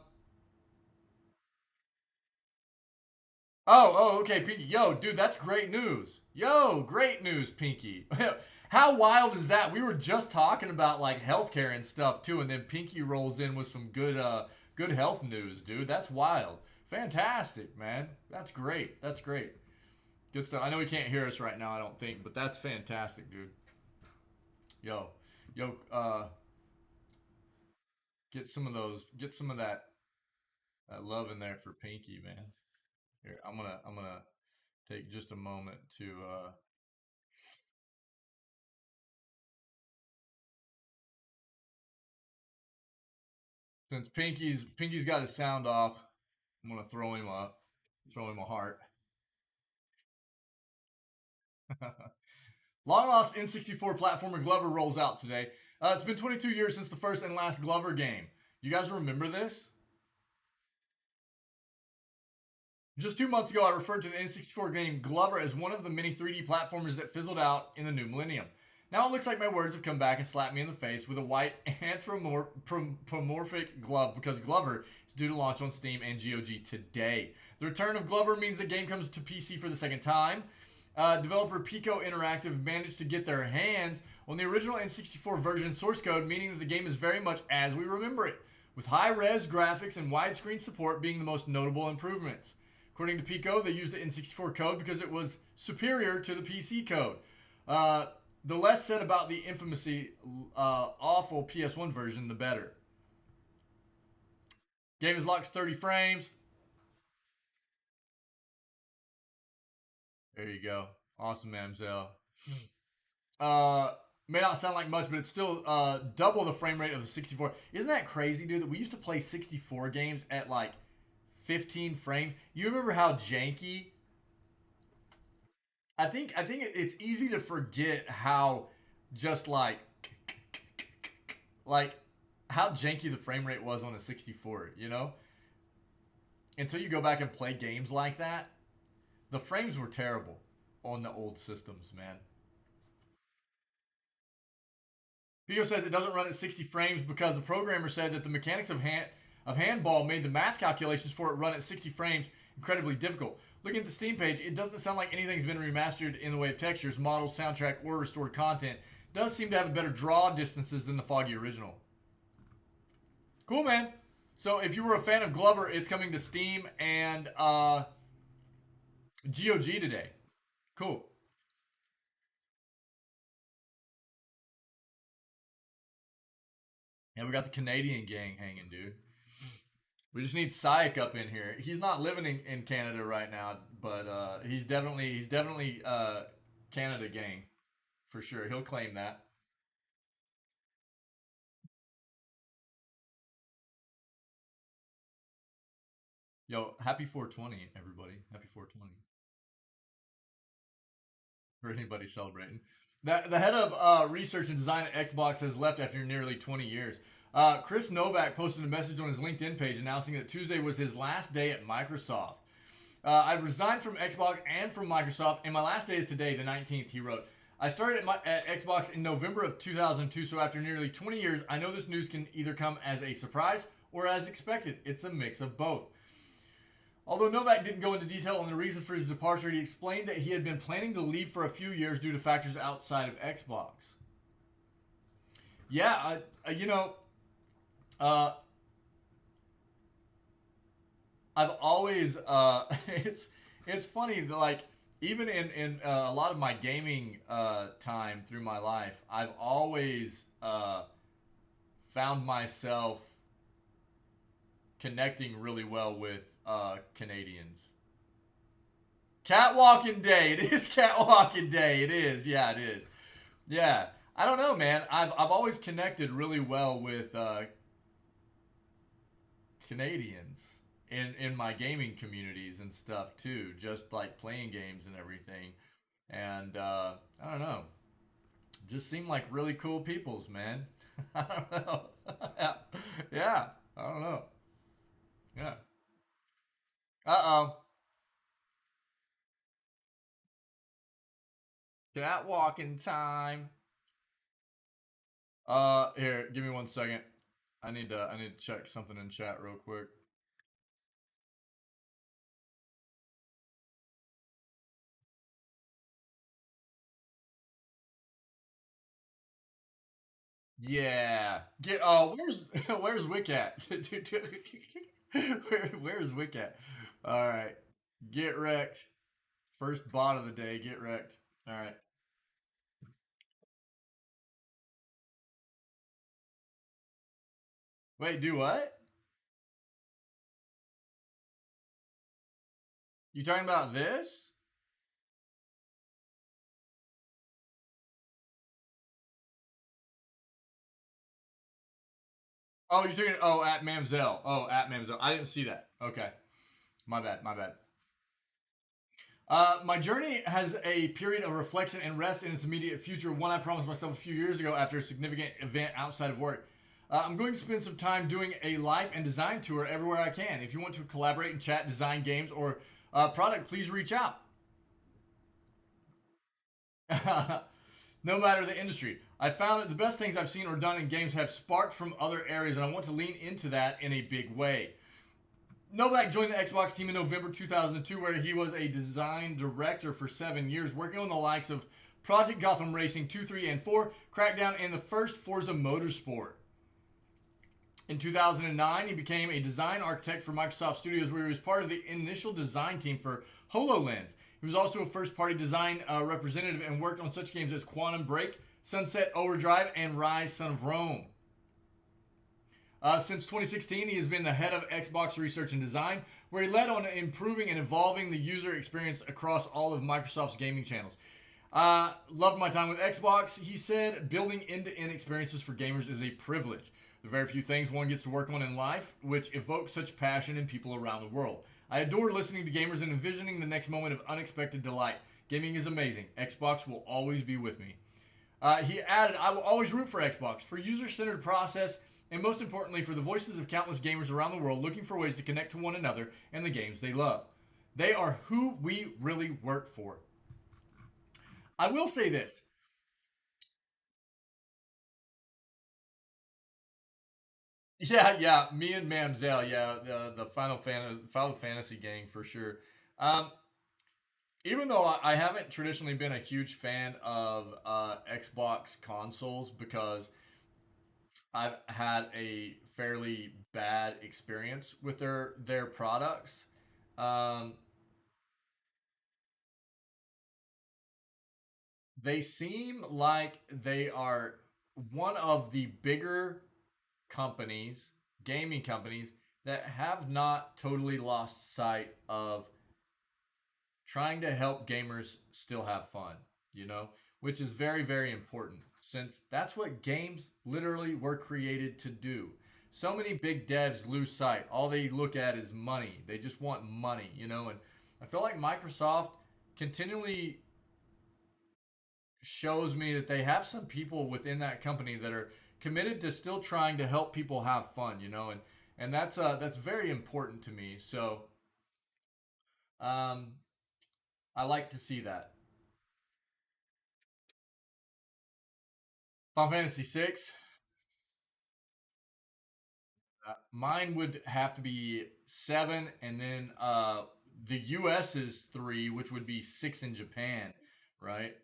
Okay, Pinky. Yo, dude, that's great news. Yo, great news, Pinky. How wild is that? We were just talking about like healthcare and stuff too, and then Pinky rolls in with some good health news, dude. That's wild. Fantastic, man. That's great. That's great. Good stuff. I know he can't hear us right now, I don't think, but that's fantastic, dude. Yo, yo, get some of those, get some of that love in there for Pinky, man. Here, I'm gonna take just a moment to since Pinky's got his sound off, I'm gonna throw him a heart. Long lost N64 platformer Glover rolls out today. It's been 22 years since the first and last Glover game. You guys remember this? Just 2 months ago, I referred to the N64 game Glover as one of the many 3D platformers that fizzled out in the new millennium. Now it looks like my words have come back and slapped me in the face with a white anthropomorphic glove because Glover is due to launch on Steam and GOG today. The return of Glover means the game comes to PC for the second time. Developer Pico Interactive managed to get their hands on the original N64 version source code, meaning that the game is very much as we remember it, with high res graphics and widescreen support being the most notable improvements. According to Pico, they used the N64 code because it was superior to the PC code. The less said about the infamously awful PS1 version, the better. Game is locked to 30 frames. There you go. Awesome, Mamzelle. May not sound like much, but it's still double the frame rate of the 64. Isn't that crazy, dude? That we used to play 64 games at like 15 frames. You remember how janky? I think it's easy to forget how just like how janky the frame rate was on a 64. You know, until you go back and play games like that, the frames were terrible on the old systems, man. Pico says it doesn't run at 60 frames because the programmer said that the mechanics of handball made the math calculations for it run at 60 frames incredibly difficult. Looking at the Steam page, it doesn't sound like anything's been remastered in the way of textures, models, soundtrack, or restored content. It does seem to have better draw distances than the foggy original. Cool, man. So if you were a fan of Glover, it's coming to Steam and GOG today. Cool. And we got the Canadian gang hanging, dude. We just need Sayek up in here. He's not living in Canada right now, but he's definitely Canada gang for sure. He'll claim that. Yo, happy 420, everybody. Happy 420 for anybody celebrating. The head of research and design at Xbox has left after nearly 20 years. Chris Novak posted a message on his LinkedIn page announcing that Tuesday was his last day at Microsoft. I've resigned from Xbox and from Microsoft, and my last day is today, the 19th, he wrote. I started at Xbox in November of 2002, so after nearly 20 years, I know this news can either come as a surprise or as expected. It's a mix of both. Although Novak didn't go into detail on the reason for his departure, he explained that he had been planning to leave for a few years due to factors outside of Xbox. Yeah, uh, I've always it's funny that, like, even in a lot of my gaming time through my life, I've always found myself connecting really well with Canadians. Catwalking Day. It is Catwalking Day. It is. Yeah, it is. Yeah. I don't know, man. I've always connected really well with Canadians in my gaming communities and stuff too. Just like playing games and everything. And I don't know, just seem like really cool peoples, man. I don't know. Yeah, yeah. I don't know. Yeah. Uh-oh. Cat walking time. Here, give me 1 second. I need to check something in chat real quick. Yeah. Get where's where's Wick at? Where's Wick at? All right. Get wrecked. First bot of the day, get wrecked. All right. Wait, do what? You talking about this? Oh, you're talking at Mamzelle. Oh, at Mamzelle. I didn't see that. Okay. My bad, my bad. My journey has a period of reflection and rest in its immediate future, one I promised myself a few years ago after a significant event outside of work. I'm going to spend some time doing a life and design tour everywhere I can. If you want to collaborate and chat, design games, or product, please reach out. No matter the industry. I found that the best things I've seen or done in games have sparked from other areas, and I want to lean into that in a big way. Novak joined the Xbox team in November 2002, where he was a design director for 7 years, working on the likes of Project Gotham Racing 2, 3, and 4, Crackdown, and the first Forza Motorsport. In 2009, he became a design architect for Microsoft Studios, where he was part of the initial design team for HoloLens. He was also a first-party design representative and worked on such games as Quantum Break, Sunset Overdrive, and Rise: Son of Rome. Since 2016, he has been the head of Xbox Research and Design, where he led on improving and evolving the user experience across all of Microsoft's gaming channels. Loved my time with Xbox. He said, building end-to-end experiences for gamers is a privilege. There are very few things one gets to work on in life which evoke such passion in people around the world. I adore listening to gamers and envisioning the next moment of unexpected delight. Gaming is amazing. Xbox will always be with me. He added, I will always root for Xbox, for user-centered process, and most importantly, for the voices of countless gamers around the world looking for ways to connect to one another and the games they love. They are who we really work for. I will say this. Yeah, yeah, me and Mamzelle, yeah, the Final Fantasy gang for sure. Um, Even though I haven't traditionally been a huge fan of Xbox consoles because I've had a fairly bad experience with their products. Um, they seem like they are one of the bigger companies, gaming companies, that have not totally lost sight of trying to help gamers still have fun, you know, which is very, very important since that's what games literally were created to do. So many big devs lose sight. All they look at is money. They just want money, you know, and I feel like Microsoft continually shows me that they have some people within that company that are committed to still trying to help people have fun, you know, and that's very important to me. So um, I like to see that. Final Fantasy VI. Mine would have to be 7, and then the US is 3, which would be 6 in Japan, right?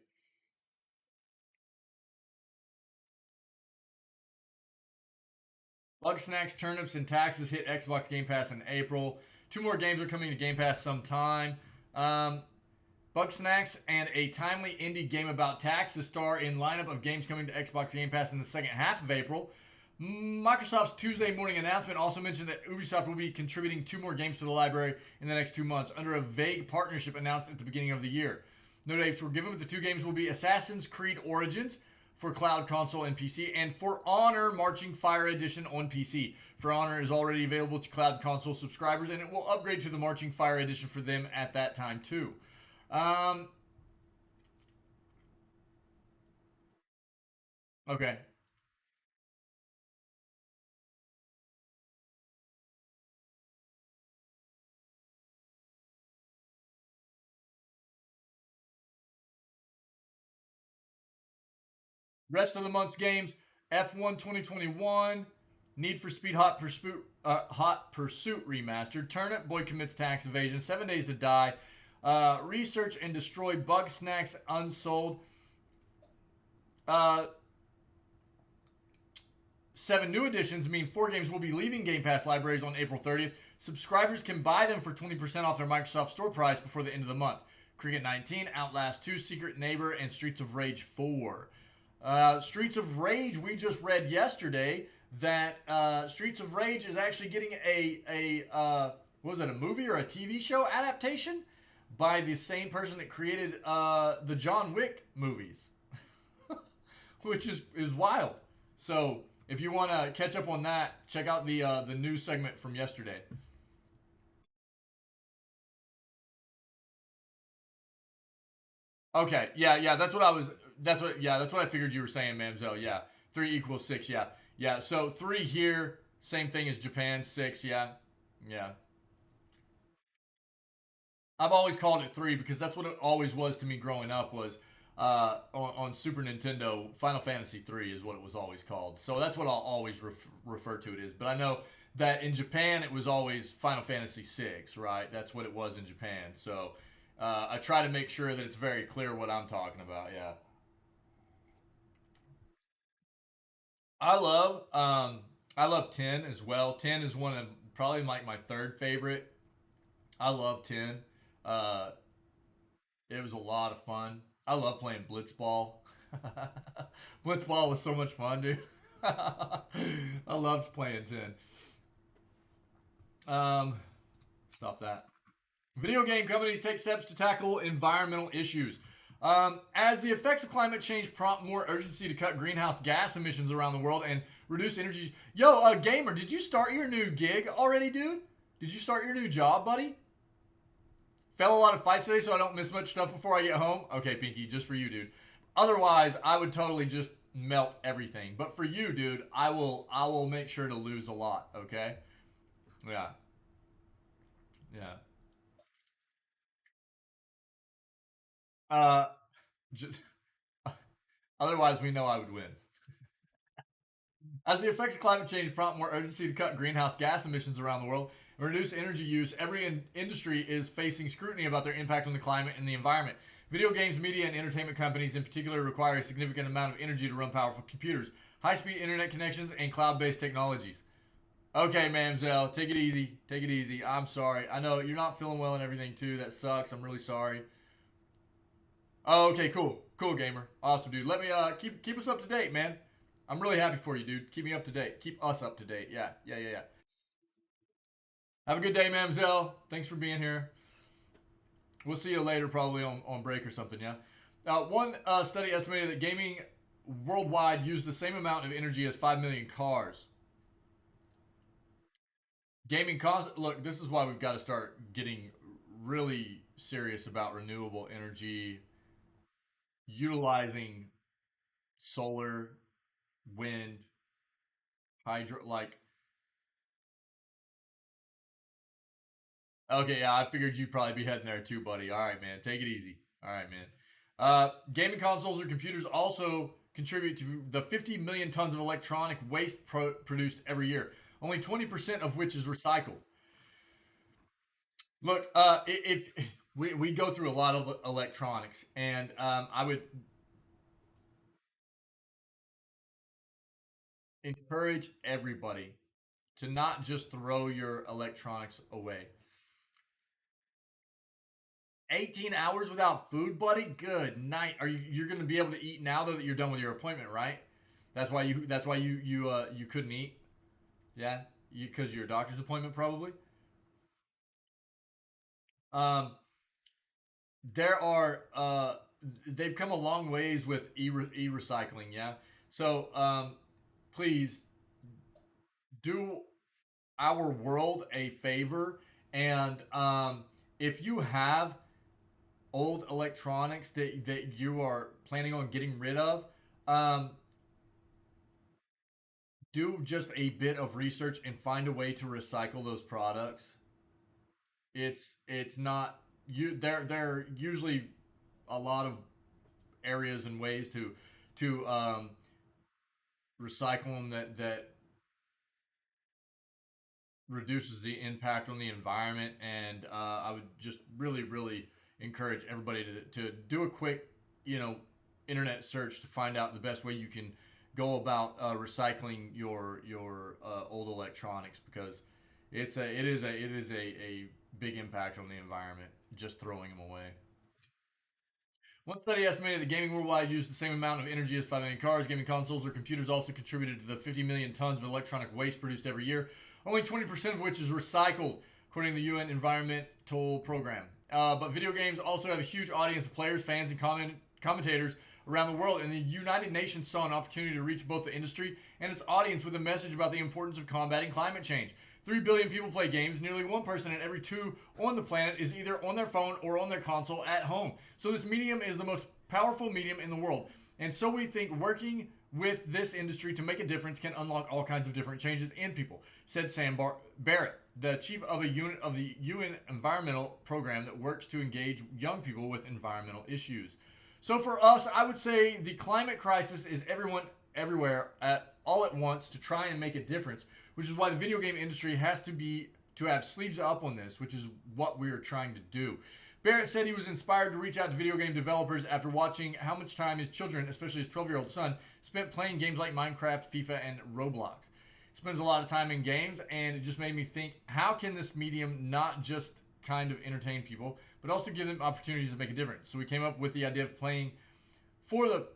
Bug Snacks, Turnips, and Taxes hit Xbox Game Pass in April. Two more games are coming to Game Pass sometime. Um, Bug Snacks and a timely indie game about taxes star in lineup of games coming to Xbox Game Pass in the second half of April. Microsoft's Tuesday morning announcement also mentioned that Ubisoft will be contributing two more games to the library in the next 2 months under a vague partnership announced at the beginning of the year. No dates were given, but the two games will be Assassin's Creed Origins for cloud console and PC, and For Honor Marching Fire Edition on PC. For Honor is already available to cloud console subscribers, and it will upgrade to the Marching Fire Edition for them at that time too. Um, Okay. Rest of the month's games: F1 2021, Need for Speed Hot Pursuit Remastered, Turnip Boy Commits Tax Evasion, 7 Days to Die, Research and Destroy Bug Snacks Unsold, uh, 7 new editions mean 4 games will be leaving Game Pass libraries on April 30th. Subscribers can buy them for 20% off their Microsoft Store price before the end of the month. Cricket 19, Outlast 2, Secret Neighbor, and Streets of Rage 4. Streets of Rage, we just read yesterday that Streets of Rage is actually getting what was it, a movie or a TV show adaptation by the same person that created the John Wick movies, which is wild. So if you want to catch up on that, check out the news segment from yesterday. Okay, yeah, that's what I was. That's what I figured you were saying, Mamzel. Yeah, 3 = 6. Yeah. So 3 here, same thing as Japan. 6. Yeah. I've always called it 3 because that's what it always was to me growing up. Was on Super Nintendo, Final Fantasy 3 is what it was always called. So that's what I'll always refer to it as. But I know that in Japan it was always Final Fantasy 6, right? That's what it was in Japan. So I try to make sure that it's very clear what I'm talking about. Yeah. I love I love 10 as well. 10 is one of probably like my third favorite. I love 10. Uh, it was a lot of fun. I love playing Blitzball. Blitzball was so much fun, dude. I loved playing 10. Um, Stop that. Video game companies take steps to tackle environmental issues. As the effects of climate change prompt more urgency to cut greenhouse gas emissions around the world and reduce energy. Yo, gamer, did you start your new gig already, dude? Did you start your new job, buddy? Fell a lot of fights today, so I don't miss much stuff before I get home. Okay, Pinky, just for you, dude. Otherwise, I would totally just melt everything. But for you, dude, I will make sure to lose a lot. Okay? Yeah, yeah. Uh, just, otherwise, we know I would win. As the effects of climate change prompt more urgency to cut greenhouse gas emissions around the world and reduce energy use, every industry is facing scrutiny about their impact on the climate and the environment. Video games, media, and entertainment companies in particular require a significant amount of energy to run powerful computers, high speed internet connections, and cloud based technologies. Okay, Mamzel, take it easy. Take it easy. I'm sorry. I know you're not feeling well and everything, too. That sucks. I'm really sorry. Oh, okay, cool. Cool, gamer. Awesome, dude. Let me keep us up to date, man. I'm really happy for you, dude. Keep me up to date. Keep us up to date. Yeah. Have a good day, Mamzel. Thanks for being here. We'll see you later, probably on break or something. Yeah. One study estimated that gaming worldwide used the same amount of energy as 5 million cars. Gaming costs. Look, this is why we've got to start getting really serious about renewable energy, utilizing solar, wind, hydro. Like, okay, yeah, I figured you'd probably be heading there too, buddy. All right, man, take it easy. All right, man. Gaming consoles or computers also contribute to the 50 million tons of electronic waste produced every year, only 20% of which is recycled. Look, if we go through a lot of electronics, and I would encourage everybody to not just throw your electronics away. 18 hours without food, buddy? Good night. You're going to be able to eat now though that you're done with your appointment, right? That's why you couldn't eat. Yeah, because your doctor's appointment probably. Um, there are they've come a long ways with e recycling. Yeah, so please do our world a favor and if you have old electronics that you are planning on getting rid of, um, do just a bit of research and find a way to recycle those products. It's not you. There usually a lot of areas and ways to recycle them that reduces the impact on the environment. And I would just really encourage everybody to do a quick, you know, internet search to find out the best way you can go about recycling your old electronics, because it is a big impact on the environment just throwing them away. One study estimated that gaming worldwide used the same amount of energy as 5 million cars. Gaming consoles or computers also contributed to the 50 million tons of electronic waste produced every year, only 20% of which is recycled, according to the UN Environmental Program. But video games also have a huge audience of players, fans, and commentators around the world, and the United Nations saw an opportunity to reach both the industry and its audience with a message about the importance of combating climate change. 3 billion people play games. Nearly one person in every two on the planet is either on their phone or on their console at home. So this medium is the most powerful medium in the world. And so we think working with this industry to make a difference can unlock all kinds of different changes in people, said Sam Barrett, the chief of a unit of the UN Environmental Program that works to engage young people with environmental issues. So for us, I would say the climate crisis is everyone everywhere at all at once to try and make a difference, which is why the video game industry has to have sleeves up on this, which is what we are trying to do. Barrett said he was inspired to reach out to video game developers after watching how much time his children, especially his 12-year-old son, spent playing games like Minecraft, FIFA, and Roblox. He spends a lot of time in games, and it just made me think, how can this medium not just kind of entertain people, but also give them opportunities to make a difference? So we came up with the idea of for the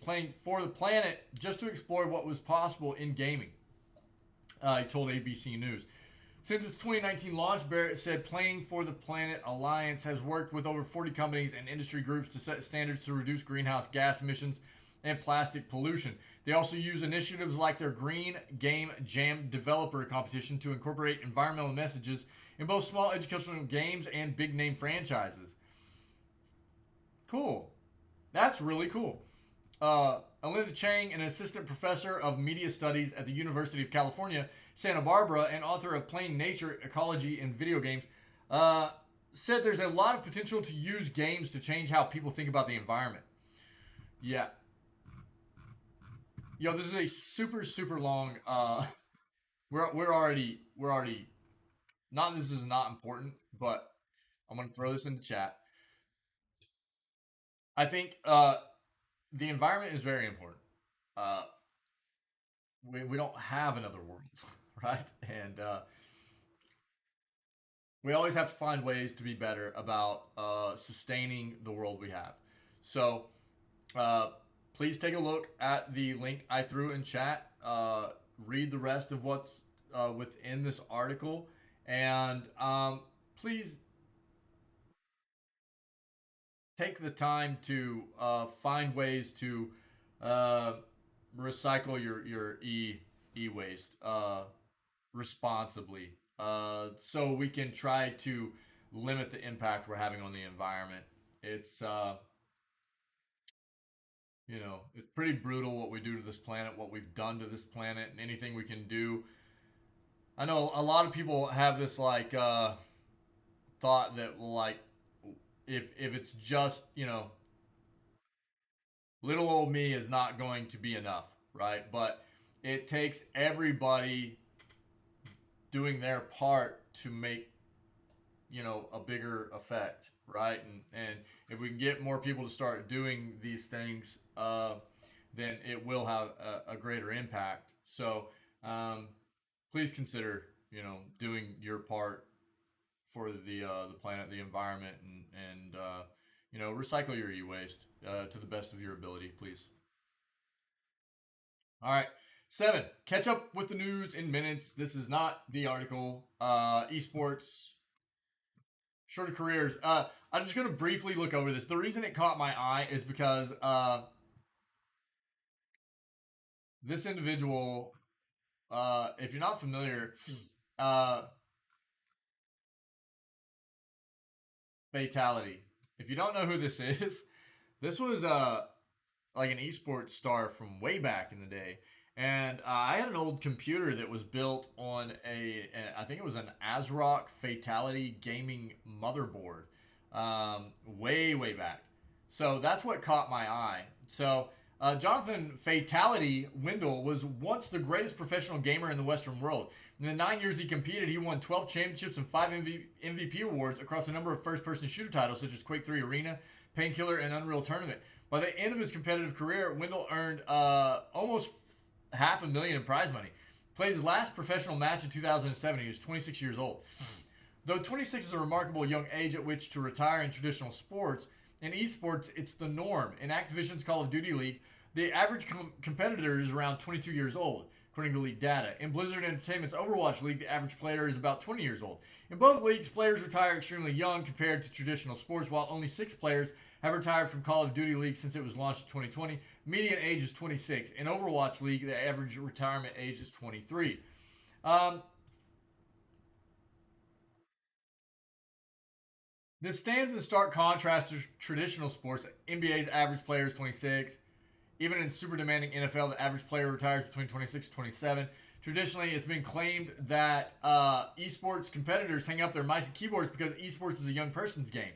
playing for the planet, just to explore what was possible in gaming. He told ABC News. Since its 2019 launch, Barrett said Playing for the Planet Alliance has worked with over 40 companies and industry groups to set standards to reduce greenhouse gas emissions and plastic pollution. They also use initiatives like their Green Game Jam developer competition to incorporate environmental messages in both small educational games and big name franchises. Cool. That's really cool. Alinda Chang, an assistant professor of media studies at the University of California, Santa Barbara, and author of Playing Nature, Ecology, and Video Games, said there's a lot of potential to use games to change how people think about the environment. Yeah. Yo, this is a super long. We're already not. This is not important, but I'm gonna throw this in the chat. I think the environment is very important. Uh, we don't have another world, right? And we always have to find ways to be better about sustaining the world we have. So uh, please take a look at the link I threw in chat. Read the rest of what's within this article, and please take the time to find ways to uh, recycle your e waste responsibly, so we can try to limit the impact we're having on the environment. It's it's pretty brutal what we do to this planet, what we've done to this planet, and anything we can do. I know a lot of people have this like thought that, well, like, if it's just, little old me is not going to be enough, right? But it takes everybody doing their part to make, a bigger effect, right? And if we can get more people to start doing these things, then it will have a greater impact. So please consider, doing your part for the planet, the environment, and recycle your e-waste to the best of your ability, please. All right. Seven, catch up with the news in minutes. This is not the article. Esports, shorter careers. I'm just going to briefly look over this. The reason it caught my eye is because this individual, if you're not familiar, uh, Fatality. If you don't know who this is, this was like an esports star from way back in the day, And I had an old computer that was built on I think it was an ASRock Fatality gaming motherboard, way, way back. So that's what caught my eye. So Jonathan Fatality Windle was once the greatest professional gamer in the Western world. In the 9 years he competed, he won 12 championships and 5 MVP awards across a number of first-person shooter titles such as Quake 3 Arena, Painkiller, and Unreal Tournament. By the end of his competitive career, Windle earned almost $500,000 in prize money. Played his last professional match in 2007. He was 26 years old. Though 26 is a remarkable young age at which to retire in traditional sports, in esports, it's the norm. In Activision's Call of Duty League, the average competitor is around 22 years old, according to league data. In Blizzard Entertainment's Overwatch League, the average player is about 20 years old. In both leagues, players retire extremely young compared to traditional sports, while only 6 players have retired from Call of Duty League since it was launched in 2020. Median age is 26. In Overwatch League, the average retirement age is 23. This stands in stark contrast to traditional sports. NBA's average player is 26. Even in super demanding NFL, the average player retires between 26 and 27. Traditionally, it's been claimed that esports competitors hang up their mice and keyboards because esports is a young person's game.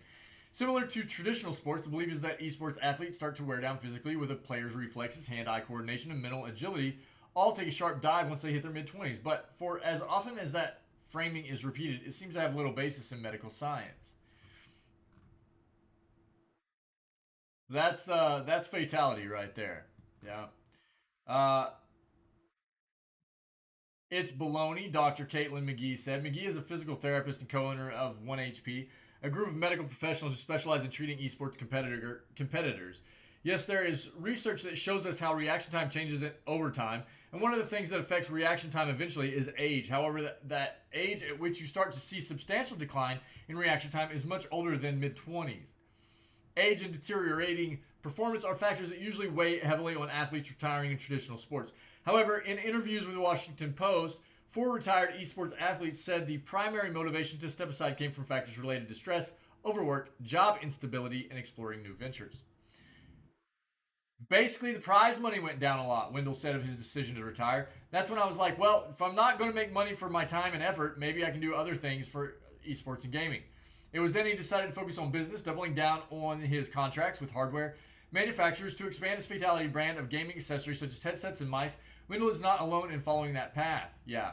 Similar to traditional sports, the belief is that esports athletes start to wear down physically with a player's reflexes, hand-eye coordination, and mental agility all take a sharp dive once they hit their mid-20s. But for as often as that framing is repeated, it seems to have little basis in medical science. That's fatality right there. Yeah. Uh, it's baloney, Dr. Caitlin McGee said. McGee is a physical therapist and co-owner of 1HP, a group of medical professionals who specialize in treating esports competitors. Yes, there is research that shows us how reaction time changes over time, and one of the things that affects reaction time eventually is age. However, that age at which you start to see substantial decline in reaction time is much older than mid-20s. Age and deteriorating performance are factors that usually weigh heavily on athletes retiring in traditional sports. However, in interviews with the Washington Post, 4 retired esports athletes said the primary motivation to step aside came from factors related to stress, overwork, job instability, and exploring new ventures. Basically, the prize money went down a lot, Wendell said of his decision to retire. That's when I was like, well, if I'm not going to make money for my time and effort, maybe I can do other things for esports and gaming. It was then he decided to focus on business, doubling down on his contracts with hardware manufacturers to expand his Fatality brand of gaming accessories such as headsets and mice. Wendell is not alone in following that path. Yeah.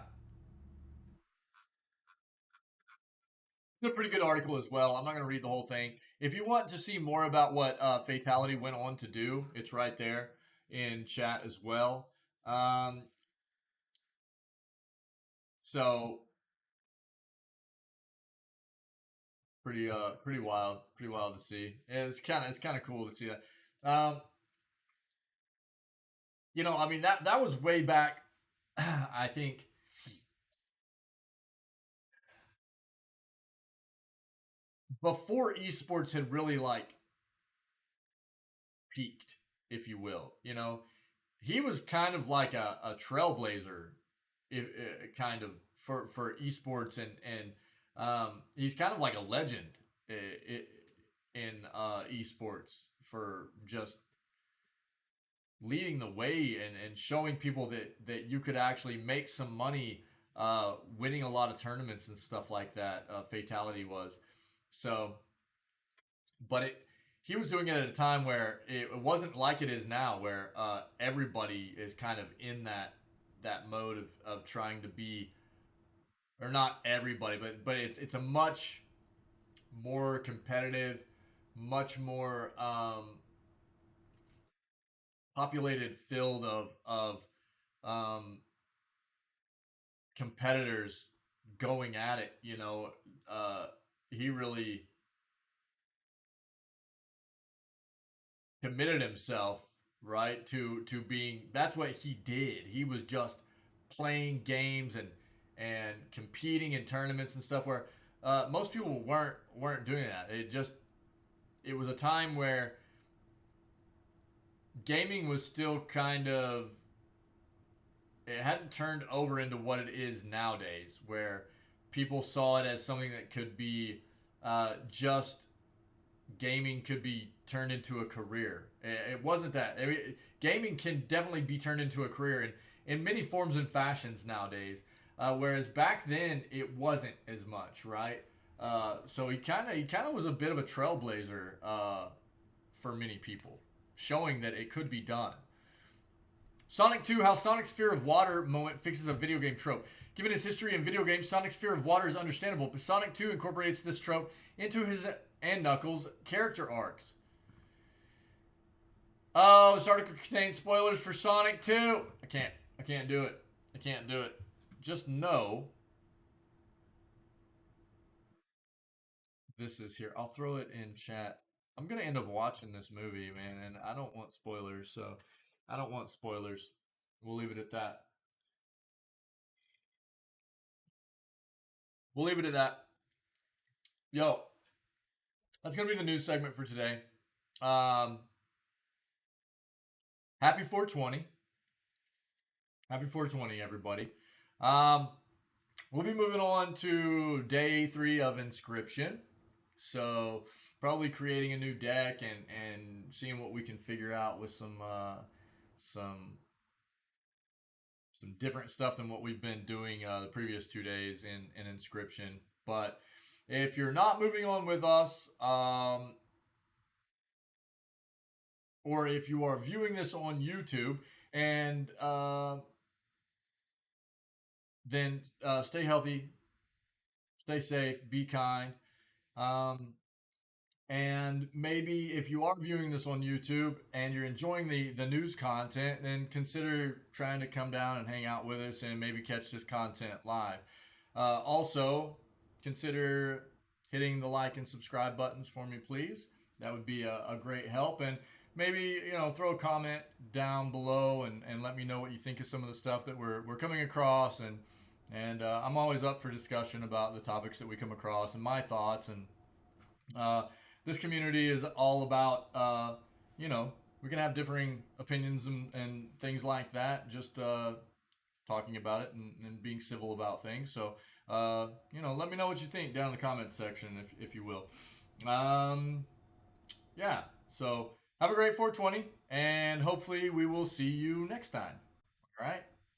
It's a pretty good article as well. I'm not going to read the whole thing. If you want to see more about what Fatality went on to do, it's right there in chat as well. Um, so pretty wild to see. And it's kind of cool to see that. Um, I mean that was way back. I think before esports had really like peaked, if you will. He was kind of like a trailblazer, kind of for esports, and he's kind of like a legend in esports for just leading the way and showing people that you could actually make some money winning a lot of tournaments and stuff like that. Fatality was so, but he was doing it at a time where it wasn't like it is now, where everybody is kind of in that mode of trying to be, or not everybody, but it's a much more competitive, much more populated field of um, competitors going at it. He really committed himself, right, to being, that's what he did. He was just playing games and competing in tournaments and stuff where most people weren't doing that. It was a time where gaming was still kind of, it hadn't turned over into what it is nowadays, where people saw it as something that could be just gaming could be turned into a career. It wasn't that. Gaming can definitely be turned into a career in many forms and fashions nowadays. Whereas back then it wasn't as much, right? So he kind of was a bit of a trailblazer for many people, showing that it could be done. Sonic 2, how Sonic's fear of water moment fixes a video game trope. Given his history in video games, Sonic's fear of water is understandable, but Sonic 2 incorporates this trope into his and Knuckles' character arcs. Oh, this article contains spoilers for Sonic 2. I can't do it. I can't do it. Just know this is here. I'll throw it in chat. I'm gonna end up watching this movie, man, and I don't want spoilers, so I don't want spoilers. We'll leave it at that. We'll leave it at that. Yo, that's gonna be the news segment for today. Um, happy 420. Happy 420, everybody. Um, we'll be moving on to day 3 of inscription. So probably creating a new deck and seeing what we can figure out with some some different stuff than what we've been doing the previous 2 days in inscription. But if you're not moving on with us, or if you are viewing this on YouTube, and then stay healthy, stay safe, be kind. Um, And maybe if you are viewing this on YouTube and you're enjoying the news content, then consider trying to come down and hang out with us and maybe catch this content live. Also, consider hitting the like and subscribe buttons for me, please. That would be a great help. And maybe, throw a comment down below and let me know what you think of some of the stuff that we're coming across. And I'm always up for discussion about the topics that we come across and my thoughts. And uh, this community is all about, we can have differing opinions and things like that, just talking about it and being civil about things. So, let me know what you think down in the comments section, if you will. Yeah, so have a great 420, and hopefully we will see you next time. All right?